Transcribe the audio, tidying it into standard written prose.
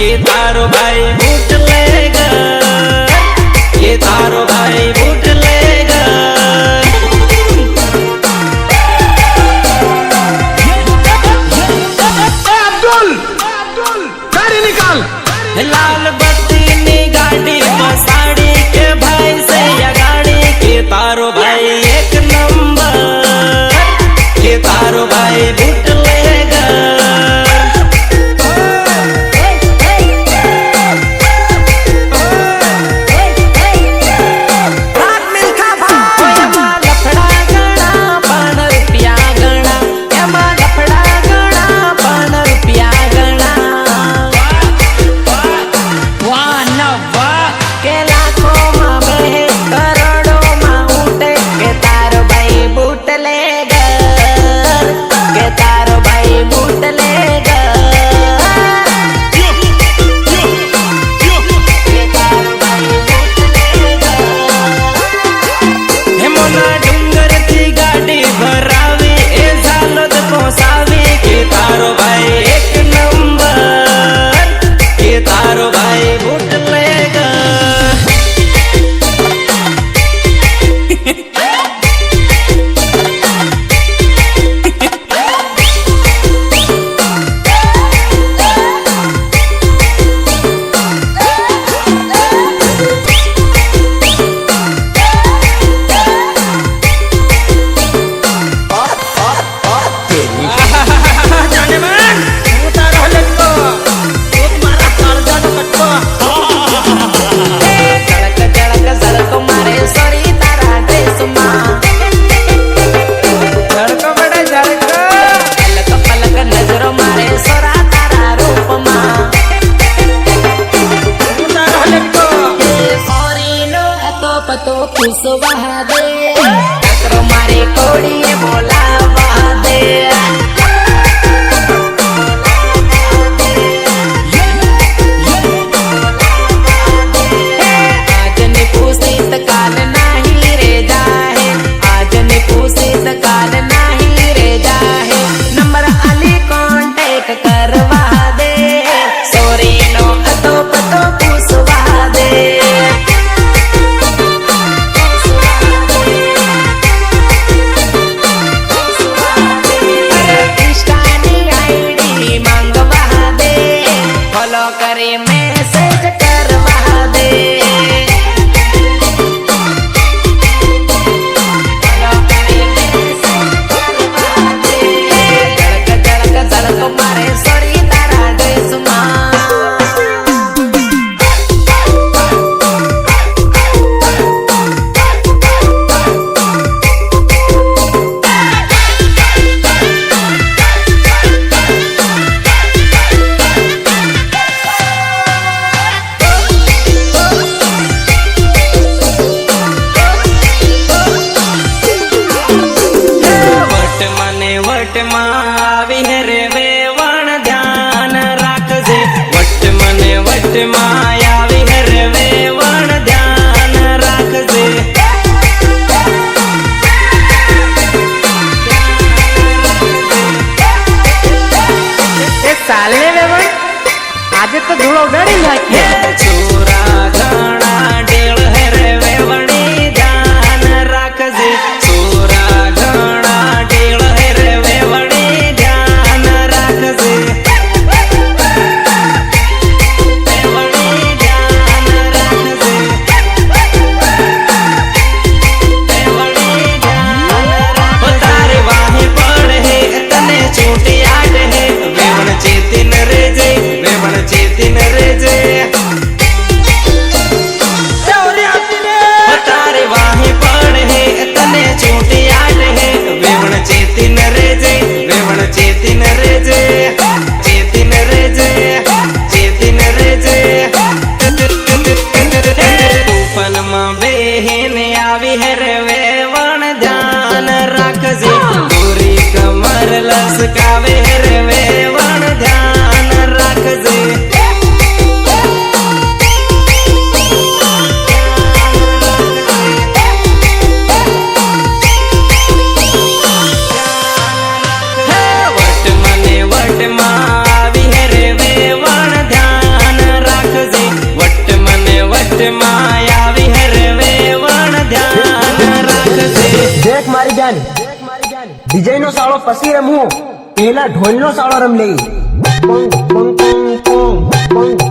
કે તારો ભાઈ બૂટ લેગા, કે તારો ભાઈ બૂટ લેગા। लाल बत्ती नी गाड़ी मसाड़ी के भाई से या गाड़ी के तारो भाई एक नंबर, के तारो भाई बूट लेगा। मारे कोड़ी बोलावा दे, आज ने पूछी त काल नहीं रे जाहे, आज ने पूछी त काल नहीं रे जाहे। नंबर अली कांटेक्ट करवा दे, सोरी नो अतो पतो पूछवा दे। मैसेज करवा दे, जड़क जड़क जड़क मारे सॉरी तारा ड्रेस साले वेवण आज तो धूल उड़ाड़ी नाखी छोरा घणा डेल है रे वेवणी ध्यान राखजे, छोरा घणा डेल है रे वेवणी ध्यान राखजे, वेवणी ध्यान राखजे, वेवणी ध्यान राखजे। तारे वाहे पड़े है तने छोटी आड़ है, वेवण चेतिन रे जे, वेवण चेतिन रे जे। જાન વિજય નો સાળો પછી રમવું, પેલા ઢોલ નો સાળો રમ લઈ. Pong pong pong pong pong